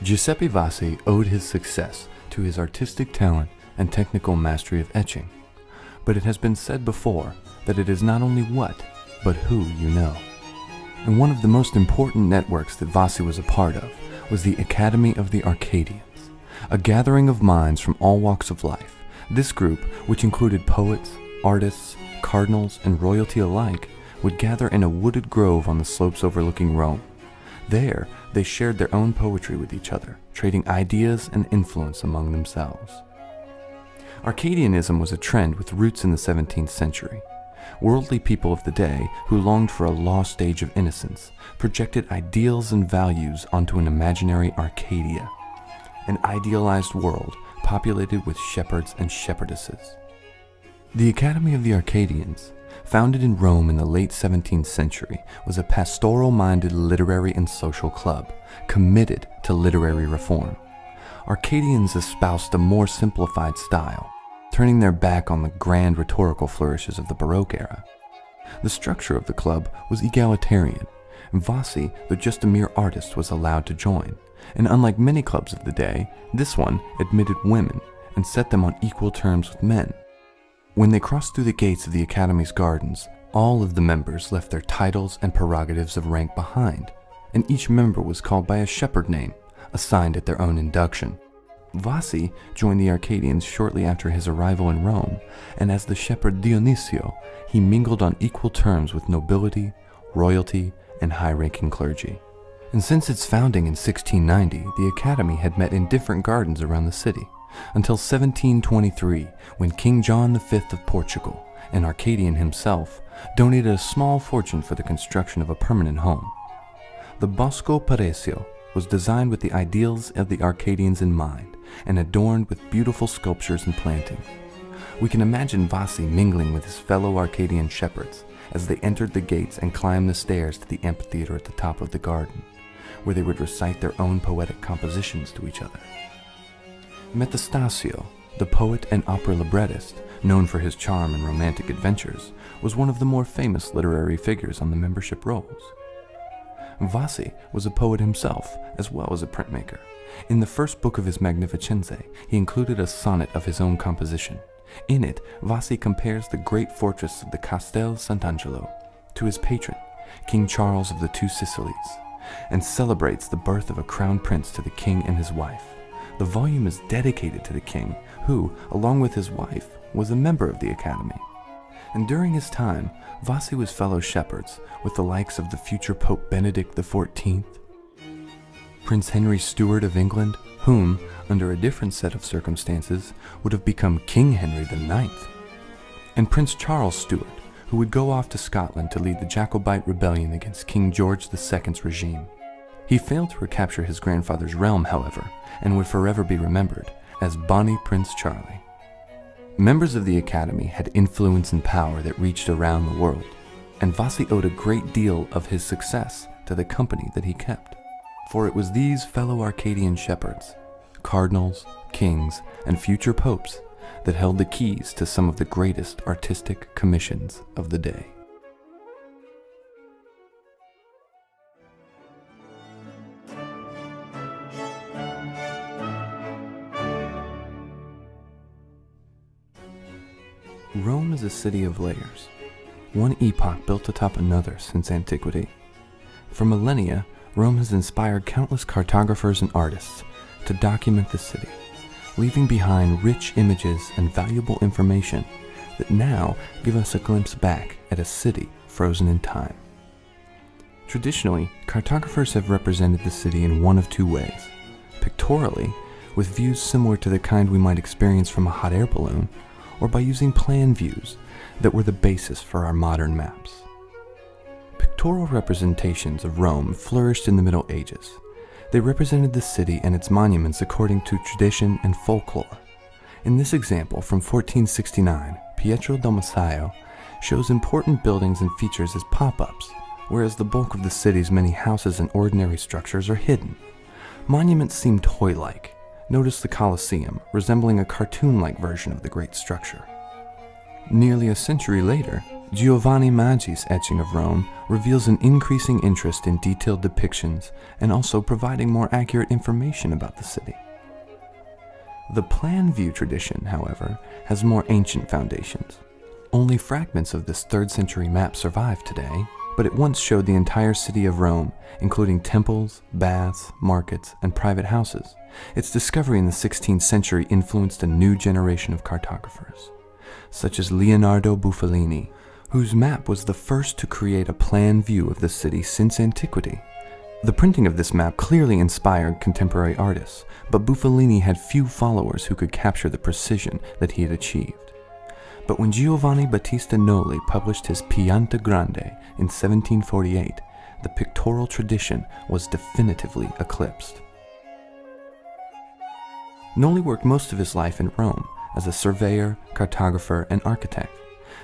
Giuseppe Vassi owed his success to his artistic talent and technical mastery of etching, but it has been said before that it is not only what, but who you know. And one of the most important networks that Vassi was a part of was the Academy of the Arcadians, a gathering of minds from all walks of life. This group, which included poets, artists, cardinals, and royalty alike, would gather in a wooded grove on the slopes overlooking Rome. There, they shared their own poetry with each other, trading ideas and influence among themselves. Arcadianism was a trend with roots in the 17th century. Worldly people of the day, who longed for a lost age of innocence, projected ideals and values onto an imaginary Arcadia, an idealized world populated with shepherds and shepherdesses. The Academy of the Arcadians, founded in Rome in the late 17th century, was a pastoral-minded literary and social club committed to literary reform. Arcadians espoused a more simplified style, turning their back on the grand rhetorical flourishes of the Baroque era. The structure of the club was egalitarian, and Vassi, though just a mere artist, was allowed to join. And unlike many clubs of the day, this one admitted women and set them on equal terms with men. When they crossed through the gates of the Academy's gardens, all of the members left their titles and prerogatives of rank behind, and each member was called by a shepherd name, assigned at their own induction. Vassi joined the Arcadians shortly after his arrival in Rome, and as the shepherd Dionisio, he mingled on equal terms with nobility, royalty, and high-ranking clergy. And since its founding in 1690, the Academy had met in different gardens around the city, until 1723, when King John V of Portugal, an Arcadian himself, donated a small fortune for the construction of a permanent home. The Bosco Parecio was designed with the ideals of the Arcadians in mind, and adorned with beautiful sculptures and plantings. We can imagine Vassi mingling with his fellow Arcadian shepherds as they entered the gates and climbed the stairs to the amphitheater at the top of the garden, where they would recite their own poetic compositions to each other. Metastasio, the poet and opera librettist, known for his charm and romantic adventures, was one of the more famous literary figures on the membership rolls. Vassi was a poet himself, as well as a printmaker. In the first book of his Magnificenze, he included a sonnet of his own composition. In it, Vassi compares the great fortress of the Castel Sant'Angelo to his patron, King Charles of the Two Sicilies, and celebrates the birth of a crown prince to the king and his wife. The volume is dedicated to the king, who, along with his wife, was a member of the Academy. And during his time, Vassi was fellow shepherds with the likes of the future Pope Benedict XIV, Prince Henry Stuart of England, whom, under a different set of circumstances, would have become King Henry IX, and Prince Charles Stuart, who would go off to Scotland to lead the Jacobite rebellion against King George II's regime. He failed to recapture his grandfather's realm, however, and would forever be remembered as Bonnie Prince Charlie. Members of the Academy had influence and power that reached around the world, and Vassi owed a great deal of his success to the company that he kept. For it was these fellow Arcadian shepherds, cardinals, kings, and future popes that held the keys to some of the greatest artistic commissions of the day. Rome is a city of layers, one epoch built atop another since antiquity. For millennia, Rome has inspired countless cartographers and artists to document the city, leaving behind rich images and valuable information that now give us a glimpse back at a city frozen in time. Traditionally, cartographers have represented the city in one of two ways: pictorially, with views similar to the kind we might experience from a hot air balloon, or by using plan views that were the basis for our modern maps. Pictorial representations of Rome flourished in the Middle Ages. They represented the city and its monuments according to tradition and folklore. In this example from 1469, Pietro del Massaio shows important buildings and features as pop-ups, whereas the bulk of the city's many houses and ordinary structures are hidden. Monuments seem toy-like. Notice the Colosseum, resembling a cartoon-like version of the great structure. Nearly a century later, Giovanni Maggi's etching of Rome reveals an increasing interest in detailed depictions and also providing more accurate information about the city. The plan view tradition, however, has more ancient foundations. Only fragments of this 3rd century map survive today, but it once showed the entire city of Rome, including temples, baths, markets, and private houses. Its discovery in the 16th century influenced a new generation of cartographers, such as Leonardo Buffalini, whose map was the first to create a plan view of the city since antiquity. The printing of this map clearly inspired contemporary artists, but Buffalini had few followers who could capture the precision that he had achieved. But when Giovanni Battista Noli published his Pianta Grande in 1748, the pictorial tradition was definitively eclipsed. Noli worked most of his life in Rome as a surveyor, cartographer, and architect,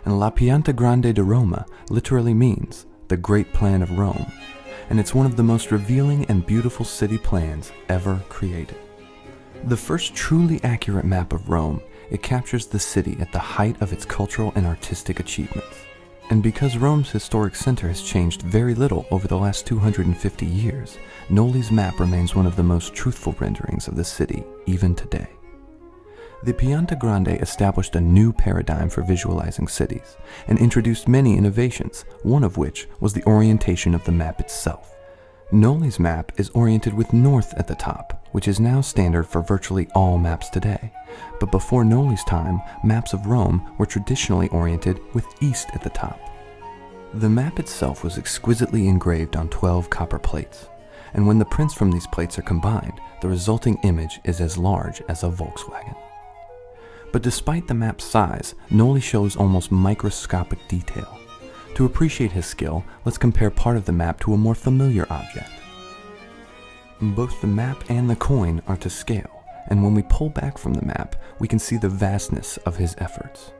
and La Pianta Grande di Roma literally means the Great Plan of Rome, and it's one of the most revealing and beautiful city plans ever created. The first truly accurate map of Rome, it captures the city at the height of its cultural and artistic achievements. And because Rome's historic center has changed very little over the last 250 years, Noli's map remains one of the most truthful renderings of the city even today. The Pianta Grande established a new paradigm for visualizing cities and introduced many innovations, one of which was the orientation of the map itself. Noli's map is oriented with north at the top, which is now standard for virtually all maps today. But before Noli's time, maps of Rome were traditionally oriented with east at the top. The map itself was exquisitely engraved on 12 copper plates, and when the prints from these plates are combined, the resulting image is as large as a Volkswagen. But despite the map's size, Noli shows almost microscopic detail. To appreciate his skill, let's compare part of the map to a more familiar object. Both the map and the coin are to scale, and when we pull back from the map, we can see the vastness of his efforts.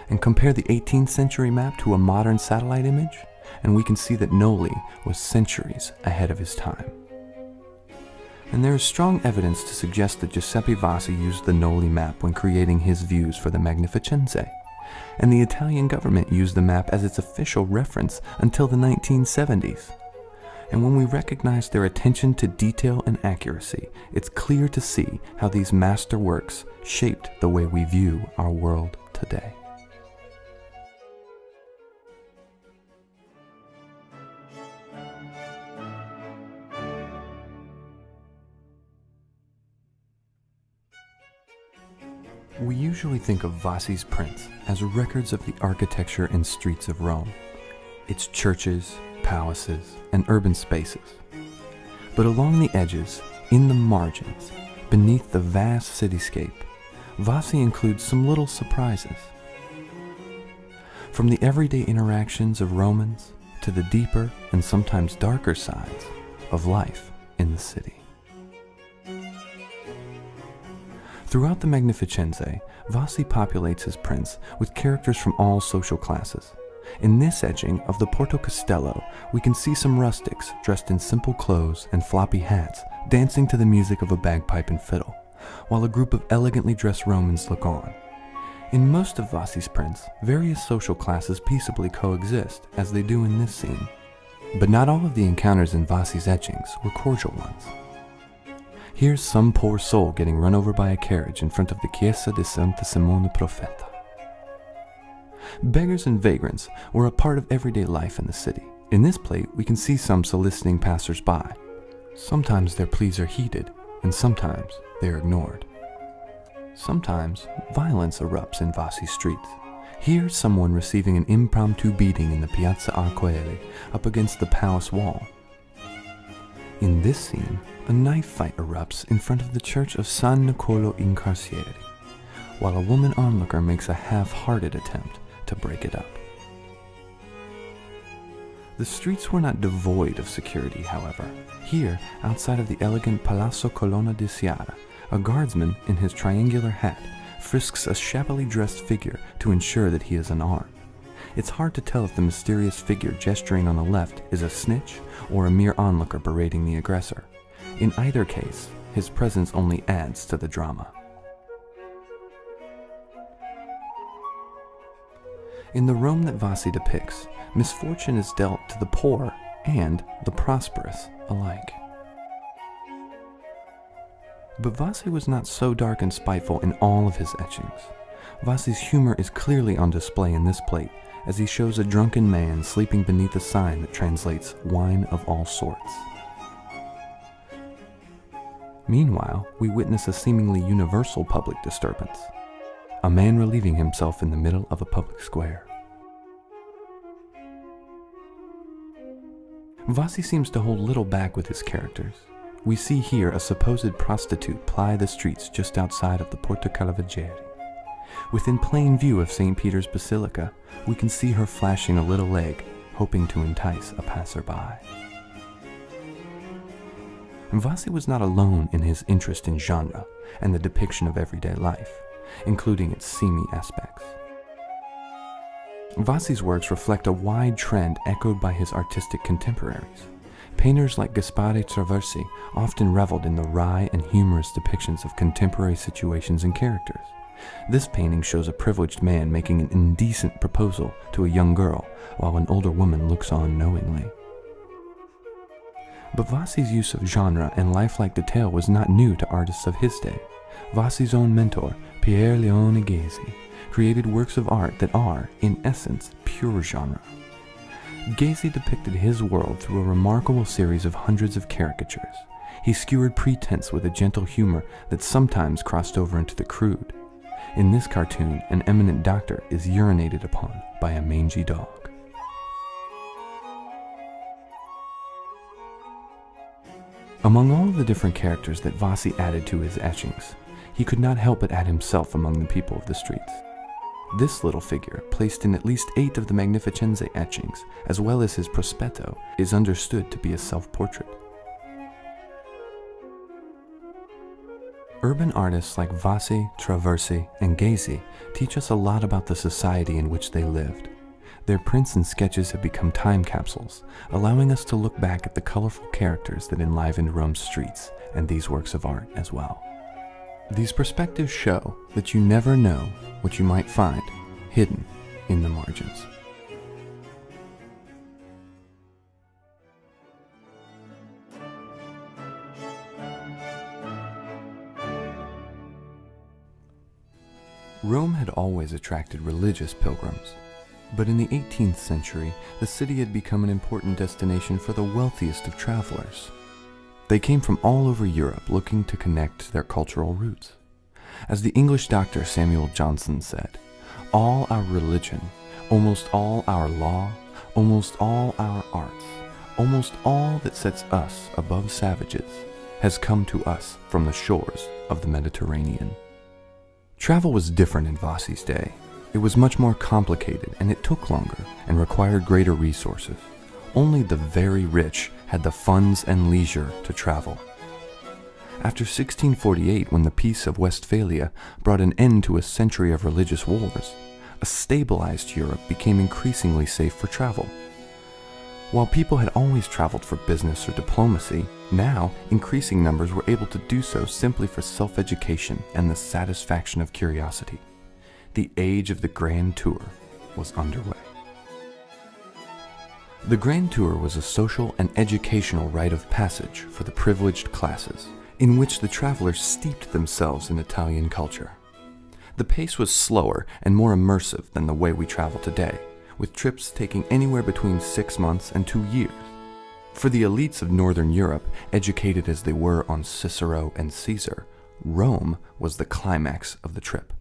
And compare the 18th century map to a modern satellite image, and we can see that Noli was centuries ahead of his time. And there is strong evidence to suggest that Giuseppe Vassi used the Noli map when creating his views for the Magnificenze, and the Italian government used the map as its official reference until the 1970s. And when we recognize their attention to detail and accuracy, it's clear to see how these masterworks shaped the way we view our world today. We usually think of Vassi's prints as records of the architecture and streets of Rome, its churches, palaces, and urban spaces. But along the edges, in the margins, beneath the vast cityscape, Vassi includes some little surprises. From the everyday interactions of Romans to the deeper and sometimes darker sides of life in the city. Throughout the Magnificenze, Vassi populates his prints with characters from all social classes. In this etching of the Porto Castello, we can see some rustics dressed in simple clothes and floppy hats dancing to the music of a bagpipe and fiddle, while a group of elegantly dressed Romans look on. In most of Vassi's prints, various social classes peaceably coexist, as they do in this scene. But not all of the encounters in Vassi's etchings were cordial ones. Here's some poor soul getting run over by a carriage in front of the Chiesa di Santa Simone Profeta. Beggars and vagrants were a part of everyday life in the city. In this plate, we can see some soliciting passers-by. Sometimes their pleas are heeded, and sometimes they are ignored. Sometimes violence erupts in Vassi streets. Here's someone receiving an impromptu beating in the Piazza Arcoeli up against the palace wall. In this scene, a knife fight erupts in front of the church of San Niccolò in Carcieri, while a woman onlooker makes a half-hearted attempt to break it up. The streets were not devoid of security, however. Here, outside of the elegant Palazzo Colonna di Siara, a guardsman in his triangular hat frisks a shabbily dressed figure to ensure that he is unarmed. It's hard to tell if the mysterious figure gesturing on the left is a snitch or a mere onlooker berating the aggressor. In either case, his presence only adds to the drama. In the Rome that Vassi depicts, misfortune is dealt to the poor and the prosperous alike. But Vassi was not so dark and spiteful in all of his etchings. Vassi's humor is clearly on display in this plate, as he shows a drunken man sleeping beneath a sign that translates "wine of all sorts." Meanwhile, we witness a seemingly universal public disturbance. A man relieving himself in the middle of a public square. Vassi seems to hold little back with his characters. We see here a supposed prostitute ply the streets just outside of the Porta Caravaggeri. Within plain view of St. Peter's Basilica, we can see her flashing a little leg, hoping to entice a passerby. Vassi was not alone in his interest in genre and the depiction of everyday life, including its seamy aspects. Vassi's works reflect a wide trend echoed by his artistic contemporaries. Painters like Gaspare Traversi often reveled in the wry and humorous depictions of contemporary situations and characters. This painting shows a privileged man making an indecent proposal to a young girl while an older woman looks on knowingly. But Vassi's use of genre and lifelike detail was not new to artists of his day. Vassi's own mentor, Pier Leone Ghezzi, created works of art that are, in essence, pure genre. Ghezzi depicted his world through a remarkable series of hundreds of caricatures. He skewered pretense with a gentle humor that sometimes crossed over into the crude. In this cartoon, an eminent doctor is urinated upon by a mangy dog. Among all of the different characters that Vassi added to his etchings, he could not help but add himself among the people of the streets. This little figure, placed in at least 8 of the Magnificenze etchings, as well as his prospetto, is understood to be a self-portrait. Urban artists like Vassi, Traversi, and Ghezzi teach us a lot about the society in which they lived. Their prints and sketches have become time capsules, allowing us to look back at the colorful characters that enlivened Rome's streets and these works of art as well. These perspectives show that you never know what you might find hidden in the margins. Rome had always attracted religious pilgrims, but in the 18th century, the city had become an important destination for the wealthiest of travelers. They came from all over Europe looking to connect their cultural roots. As the English doctor Samuel Johnson said, "All our religion, almost all our law, almost all our arts, almost all that sets us above savages, has come to us from the shores of the Mediterranean." Travel was different in Vassi's day. It was much more complicated, and it took longer and required greater resources. Only the very rich had the funds and leisure to travel. After 1648, when the Peace of Westphalia brought an end to a century of religious wars, a stabilized Europe became increasingly safe for travel. While people had always traveled for business or diplomacy, now increasing numbers were able to do so simply for self-education and the satisfaction of curiosity. The age of the Grand Tour was underway. The Grand Tour was a social and educational rite of passage for the privileged classes, in which the travelers steeped themselves in Italian culture. The pace was slower and more immersive than the way we travel today, with trips taking anywhere between 6 months and 2 years. For the elites of Northern Europe, educated as they were on Cicero and Caesar, Rome was the climax of the trip.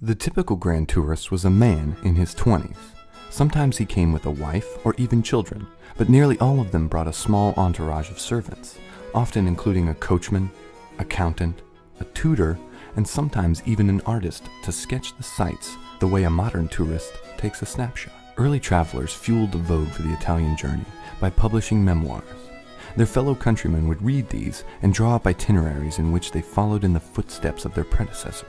The typical grand tourist was a man in his 20s. Sometimes he came with a wife or even children, but nearly all of them brought a small entourage of servants, often including a coachman, accountant, a tutor, and sometimes even an artist to sketch the sights the way a modern tourist takes a snapshot. Early travelers fueled the vogue for the Italian journey by publishing memoirs. Their fellow countrymen would read these and draw up itineraries in which they followed in the footsteps of their predecessors.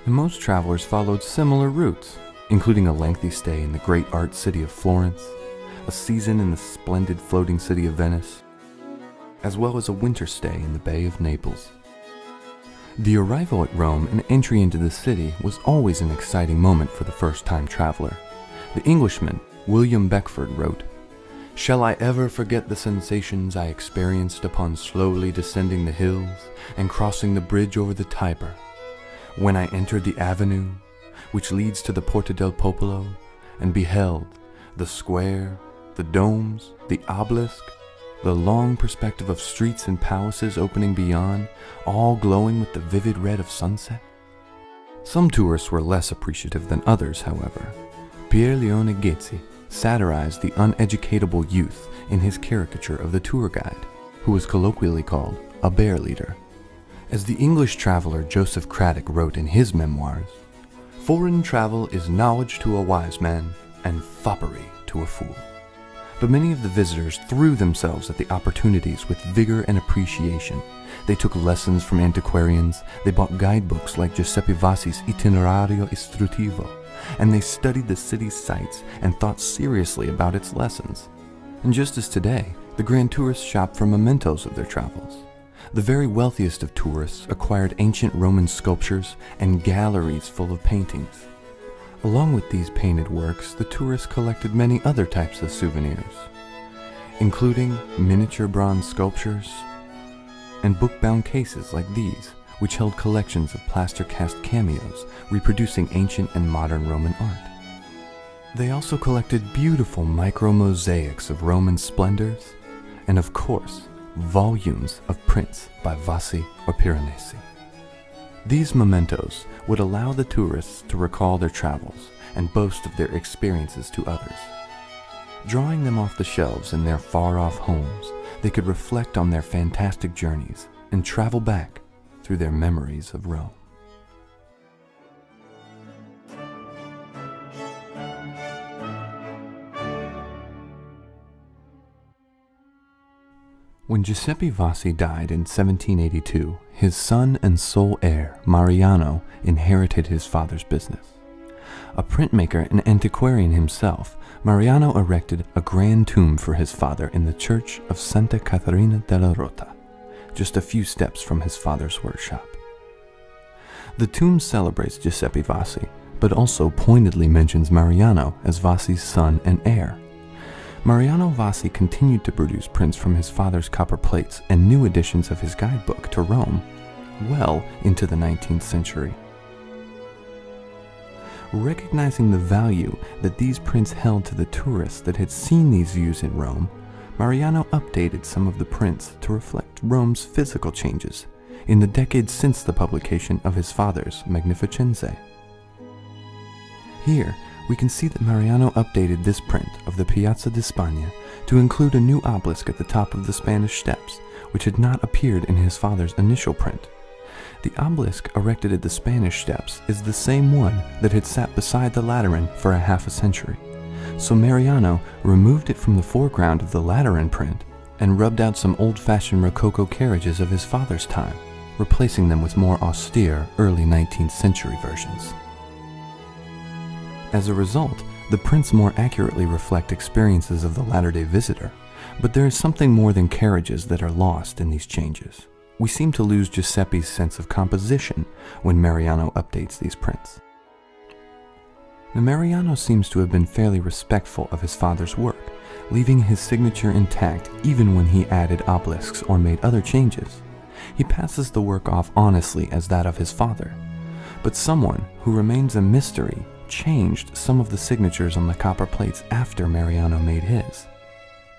And most travelers followed similar routes, including a lengthy stay in the great art city of Florence, a season in the splendid floating city of Venice, as well as a winter stay in the Bay of Naples. The arrival at Rome and entry into the city was always an exciting moment for the first-time traveler. The Englishman William Beckford wrote, "Shall I ever forget the sensations I experienced upon slowly descending the hills and crossing the bridge over the Tiber, when I entered the avenue which leads to the Porta del Popolo and beheld the square, the domes, the obelisk, the long perspective of streets and palaces opening beyond, all glowing with the vivid red of sunset?" Some tourists were less appreciative than others, however. Pier Leone Ghezzi satirized the uneducatable youth in his caricature of the tour guide, who was colloquially called a bear leader. As the English traveler Joseph Craddock wrote in his memoirs, "Foreign travel is knowledge to a wise man and foppery to a fool." But many of the visitors threw themselves at the opportunities with vigor and appreciation. They took lessons from antiquarians, they bought guidebooks like Giuseppe Vassi's Itinerario Istruttivo, and they studied the city's sights and thought seriously about its lessons. And just as today, the grand tourists shop for mementos of their travels. The very wealthiest of tourists acquired ancient Roman sculptures and galleries full of paintings. Along with these painted works, the tourists collected many other types of souvenirs, including miniature bronze sculptures and book-bound cases like these, which held collections of plaster-cast cameos reproducing ancient and modern Roman art. They also collected beautiful micro-mosaics of Roman splendors, and of course, volumes of prints by Vassi or Piranesi. These mementos would allow the tourists to recall their travels and boast of their experiences to others. Drawing them off the shelves in their far-off homes, they could reflect on their fantastic journeys and travel back through their memories of Rome. When Giuseppe Vassi died in 1782, his son and sole heir, Mariano, inherited his father's business. A printmaker and antiquarian himself, Mariano erected a grand tomb for his father in the church of Santa Caterina della Rota, just a few steps from his father's workshop. The tomb celebrates Giuseppe Vassi, but also pointedly mentions Mariano as Vassi's son and heir. Mariano Vassi continued to produce prints from his father's copper plates and new editions of his guidebook to Rome well into the 19th century. Recognizing the value that these prints held to the tourists that had seen these views in Rome, Mariano updated some of the prints to reflect Rome's physical changes in the decades since the publication of his father's Magnificenze. Here, we can see that Mariano updated this print of the Piazza di Spagna to include a new obelisk at the top of the Spanish steps, which had not appeared in his father's initial print. The obelisk erected at the Spanish steps is the same one that had sat beside the Lateran for a half a century. So Mariano removed it from the foreground of the Lateran print and rubbed out some old-fashioned Rococo carriages of his father's time, replacing them with more austere early 19th century versions. As a result, the prints more accurately reflect experiences of the latter-day visitor, but there is something more than carriages that are lost in these changes. We seem to lose Giuseppe's sense of composition when Mariano updates these prints. Now, Mariano seems to have been fairly respectful of his father's work, leaving his signature intact even when he added obelisks or made other changes. He passes the work off honestly as that of his father, but someone who remains a mystery changed some of the signatures on the copper plates after Mariano made his.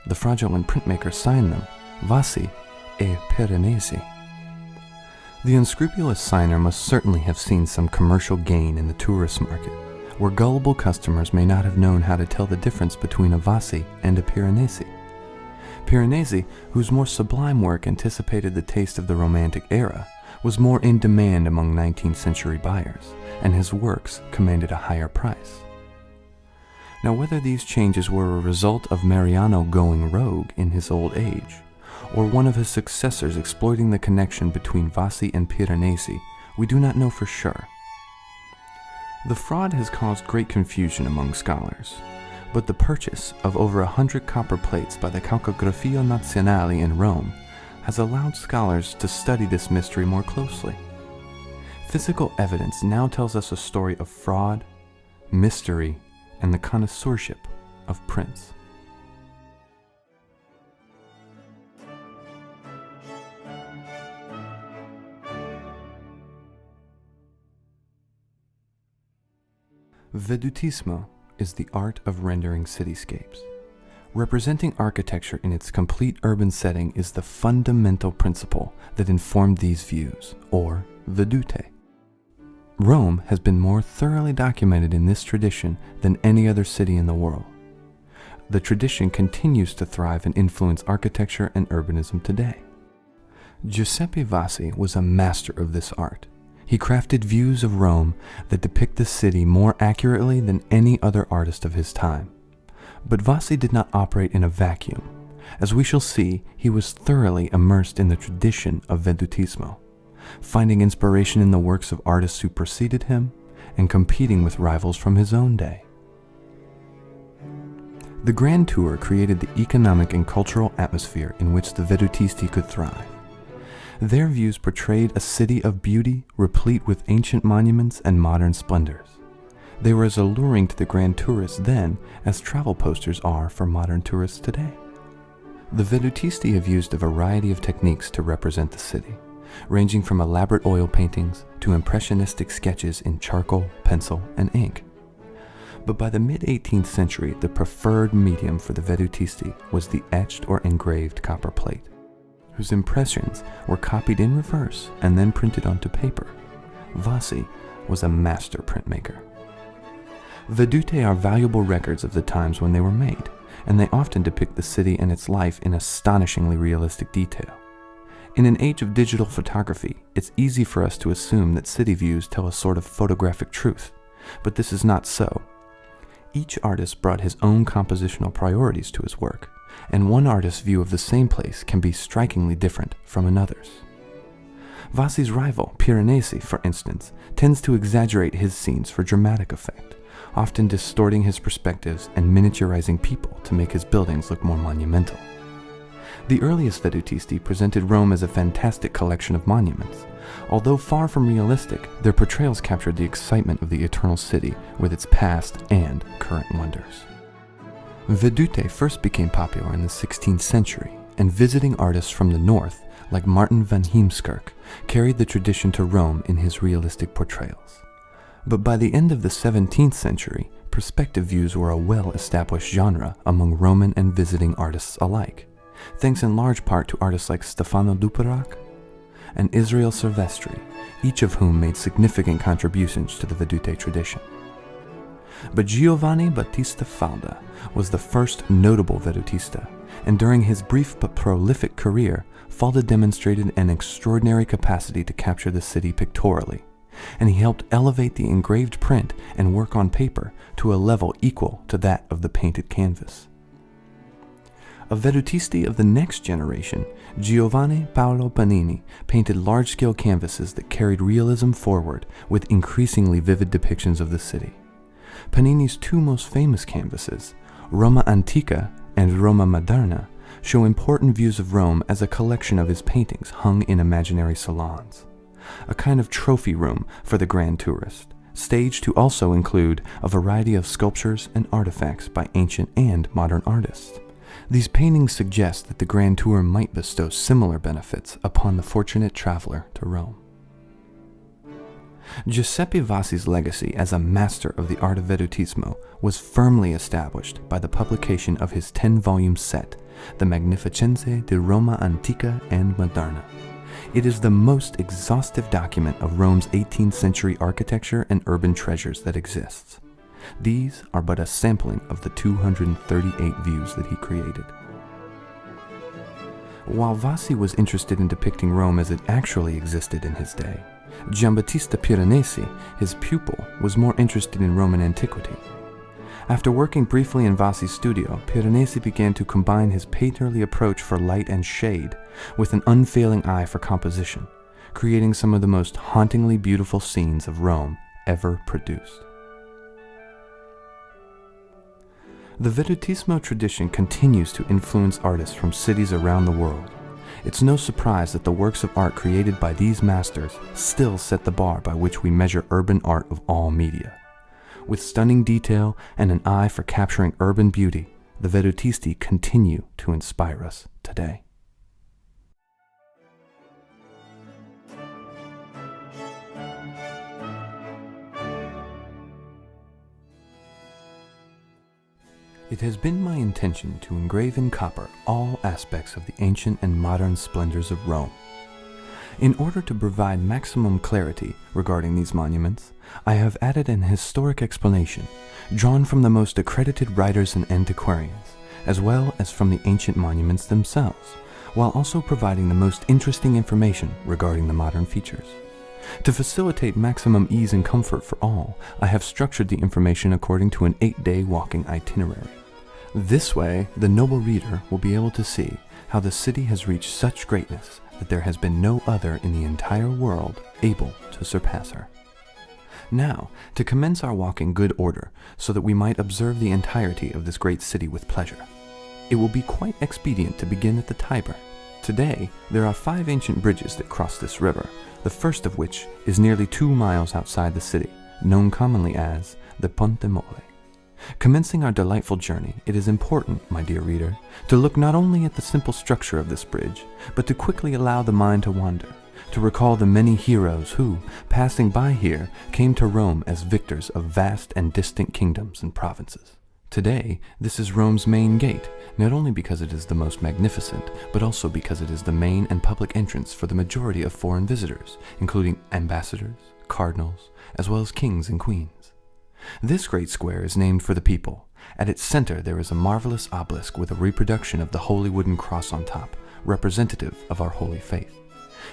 The fraudulent printmaker signed them, Vassi e Piranesi. The unscrupulous signer must certainly have seen some commercial gain in the tourist market, where gullible customers may not have known how to tell the difference between a Vassi and a Piranesi. Piranesi, whose more sublime work anticipated the taste of the Romantic era, was more in demand among 19th century buyers, and his works commanded a higher price. Now, whether these changes were a result of Mariano going rogue in his old age, or one of his successors exploiting the connection between Vassi and Piranesi, we do not know for sure. The fraud has caused great confusion among scholars, but the purchase of over 100 copper plates by the Calcografia Nazionale in Rome has allowed scholars to study this mystery more closely. Physical evidence now tells us a story of fraud, mystery, and the connoisseurship of prints. Vedutismo is the art of rendering cityscapes. Representing architecture in its complete urban setting is the fundamental principle that informed these views, or vedute. Rome has been more thoroughly documented in this tradition than any other city in the world. The tradition continues to thrive and influence architecture and urbanism today. Giuseppe Vassi was a master of this art. He crafted views of Rome that depict the city more accurately than any other artist of his time. But Vassi did not operate in a vacuum. As we shall see, he was thoroughly immersed in the tradition of Vedutismo, finding inspiration in the works of artists who preceded him and competing with rivals from his own day. The Grand Tour created the economic and cultural atmosphere in which the Vedutisti could thrive. Their views portrayed a city of beauty replete with ancient monuments and modern splendors. They were as alluring to the grand tourists then as travel posters are for modern tourists today. The Vedutisti have used a variety of techniques to represent the city, ranging from elaborate oil paintings to impressionistic sketches in charcoal, pencil, and ink. But by the mid-18th century, the preferred medium for the Vedutisti was the etched or engraved copper plate, whose impressions were copied in reverse and then printed onto paper. Vassi was a master printmaker. Vedute are valuable records of the times when they were made, and they often depict the city and its life in astonishingly realistic detail. In an age of digital photography, it's easy for us to assume that city views tell a sort of photographic truth, but this is not so. Each artist brought his own compositional priorities to his work, and one artist's view of the same place can be strikingly different from another's. Vassi's rival, Piranesi, for instance, tends to exaggerate his scenes for dramatic effect, often distorting his perspectives and miniaturizing people to make his buildings look more monumental. The earliest Vedutisti presented Rome as a fantastic collection of monuments. Although far from realistic, their portrayals captured the excitement of the eternal city with its past and current wonders. Vedute first became popular in the 16th century, and visiting artists from the north, like Martin van Heemskerk, carried the tradition to Rome in his realistic portrayals. But by the end of the 17th century, perspective views were a well-established genre among Roman and visiting artists alike, thanks in large part to artists like Stefano Duperac and Israel Silvestri, each of whom made significant contributions to the Vedute tradition. But Giovanni Battista Falda was the first notable Vedutista, and during his brief but prolific career, Falda demonstrated an extraordinary capacity to capture the city pictorially, and he helped elevate the engraved print and work on paper to a level equal to that of the painted canvas. A Vedutisti of the next generation, Giovanni Paolo Panini painted large-scale canvases that carried realism forward with increasingly vivid depictions of the city. Panini's two most famous canvases, Roma Antica and Roma Moderna, show important views of Rome as a collection of his paintings hung in imaginary salons, a kind of trophy room for the grand tourist, staged to also include a variety of sculptures and artifacts by ancient and modern artists. These paintings suggest that the Grand Tour might bestow similar benefits upon the fortunate traveler to Rome. Giuseppe Vassi's legacy as a master of the art of Vedutismo was firmly established by the publication of his 10-volume set, the Magnificenze di Roma Antica and Moderna. It is the most exhaustive document of Rome's 18th century architecture and urban treasures that exists. These are but a sampling of the 238 views that he created. While Vassi was interested in depicting Rome as it actually existed in his day, Giambattista Piranesi, his pupil, was more interested in Roman antiquity. After working briefly in Vassi's studio, Piranesi began to combine his painterly approach for light and shade with an unfailing eye for composition, creating some of the most hauntingly beautiful scenes of Rome ever produced. The Vedutismo tradition continues to influence artists from cities around the world. It's no surprise that the works of art created by these masters still set the bar by which we measure urban art of all media. With stunning detail and an eye for capturing urban beauty, the Vedutisti continue to inspire us today. It has been my intention to engrave in copper all aspects of the ancient and modern splendors of Rome. In order to provide maximum clarity regarding these monuments, I have added an historic explanation drawn from the most accredited writers and antiquarians, as well as from the ancient monuments themselves, while also providing the most interesting information regarding the modern features. To facilitate maximum ease and comfort for all, I have structured the information according to an 8-day walking itinerary. This way, the noble reader will be able to see how the city has reached such greatness that there has been no other in the entire world able to surpass her. Now, to commence our walk in good order, so that we might observe the entirety of this great city with pleasure, it will be quite expedient to begin at the Tiber. Today, there are 5 ancient bridges that cross this river, the first of which is nearly 2 miles outside the city, known commonly as the Ponte Mole. Commencing our delightful journey, it is important, my dear reader, to look not only at the simple structure of this bridge, but to quickly allow the mind to wander, to recall the many heroes who, passing by here, came to Rome as victors of vast and distant kingdoms and provinces. Today, this is Rome's main gate, not only because it is the most magnificent, but also because it is the main and public entrance for the majority of foreign visitors, including ambassadors, cardinals, as well as kings and queens. This great square is named for the people. At its center there is a marvelous obelisk with a reproduction of the holy wooden cross on top, representative of our holy faith.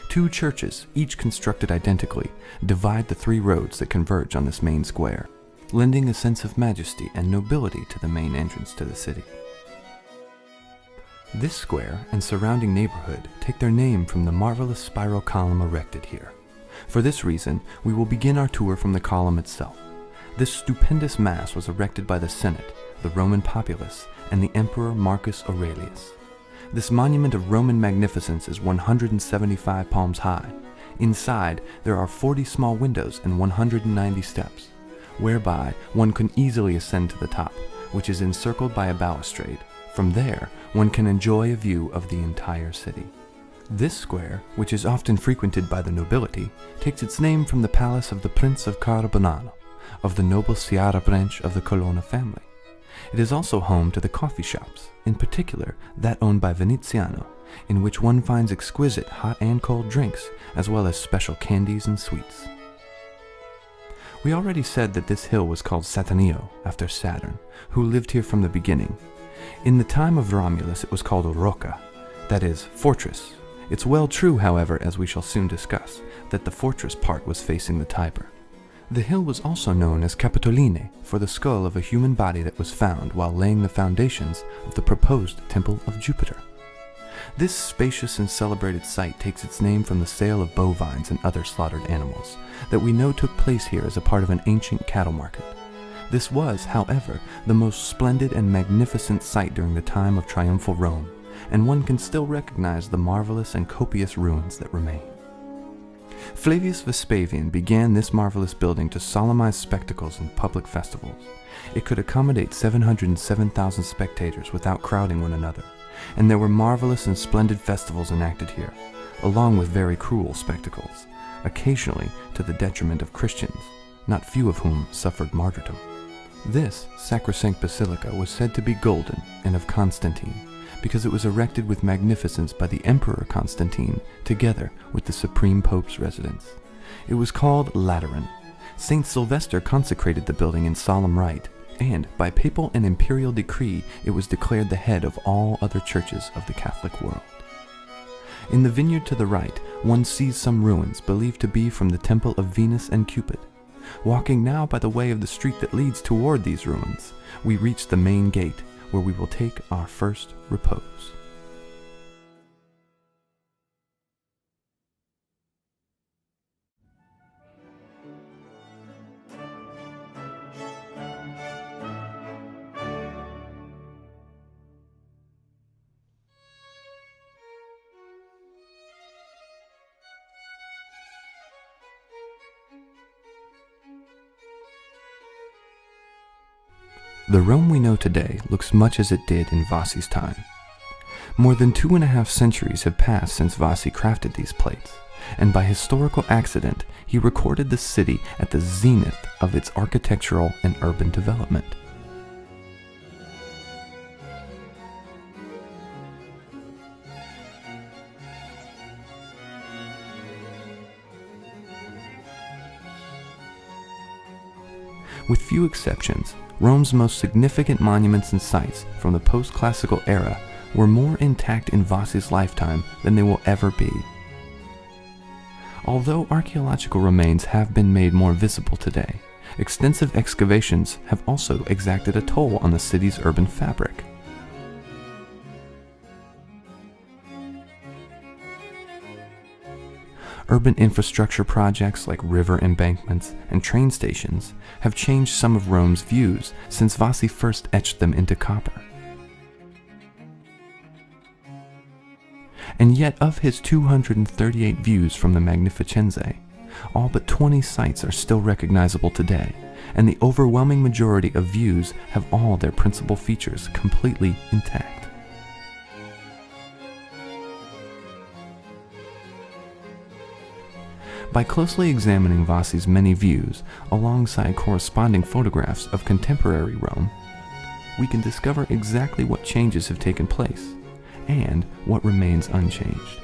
2 churches, each constructed identically, divide the 3 roads that converge on this main square, lending a sense of majesty and nobility to the main entrance to the city. This square and surrounding neighborhood take their name from the marvelous spiral column erected here. For this reason, we will begin our tour from the column itself. This stupendous mass was erected by the Senate, the Roman populace, and the Emperor Marcus Aurelius. This monument of Roman magnificence is 175 palms high. Inside, there are 40 small windows and 190 steps, whereby one can easily ascend to the top, which is encircled by a balustrade. From there, one can enjoy a view of the entire city. This square, which is often frequented by the nobility, takes its name from the palace of the Prince of Carabognano, of the noble Sciarra branch of the Colonna family. It is also home to the coffee shops, in particular that owned by Veneziano, in which one finds exquisite hot and cold drinks, as well as special candies and sweets. We already said that this hill was called Saturnio, after Saturn, who lived here from the beginning. In the time of Romulus it was called Rocca, that is, fortress. It's well true, however, as we shall soon discuss, that the fortress part was facing the Tiber. The hill was also known as Capitoline for the skull of a human body that was found while laying the foundations of the proposed Temple of Jupiter. This spacious and celebrated site takes its name from the sale of bovines and other slaughtered animals that we know took place here as a part of an ancient cattle market. This was, however, the most splendid and magnificent sight during the time of triumphal Rome, and one can still recognize the marvelous and copious ruins that remain. Flavius Vespasian began this marvelous building to solemnize spectacles and public festivals. It could accommodate 707,000 spectators without crowding one another, and there were marvelous and splendid festivals enacted here, along with very cruel spectacles, occasionally to the detriment of Christians, not few of whom suffered martyrdom. This sacrosanct basilica was said to be golden and of Constantine, because it was erected with magnificence by the Emperor Constantine, together with the Supreme Pope's residence. It was called Lateran. Saint Sylvester consecrated the building in solemn rite, and by papal and imperial decree it was declared the head of all other churches of the Catholic world. In the vineyard to the right, one sees some ruins believed to be from the temple of Venus and Cupid. Walking now by the way of the street that leads toward these ruins, we reach the main gate, where we will take our first repose. The Rome we know today looks much as it did in Vassi's time. More than 2.5 centuries have passed since Vassi crafted these plates, and by historical accident, he recorded the city at the zenith of its architectural and urban development. With few exceptions, Rome's most significant monuments and sites from the post-classical era were more intact in Vassi's lifetime than they will ever be. Although archaeological remains have been made more visible today, extensive excavations have also exacted a toll on the city's urban fabric. Urban infrastructure projects like river embankments and train stations have changed some of Rome's views since Vassi first etched them into copper. And yet of his 238 views from the Magnificenze, all but 20 sites are still recognizable today, and the overwhelming majority of views have all their principal features completely intact. By closely examining Vassi's many views alongside corresponding photographs of contemporary Rome, we can discover exactly what changes have taken place and what remains unchanged.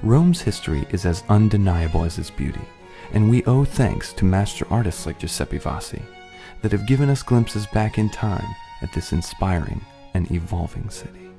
Rome's history is as undeniable as its beauty, and we owe thanks to master artists like Giuseppe Vassi that have given us glimpses back in time at this inspiring and evolving city.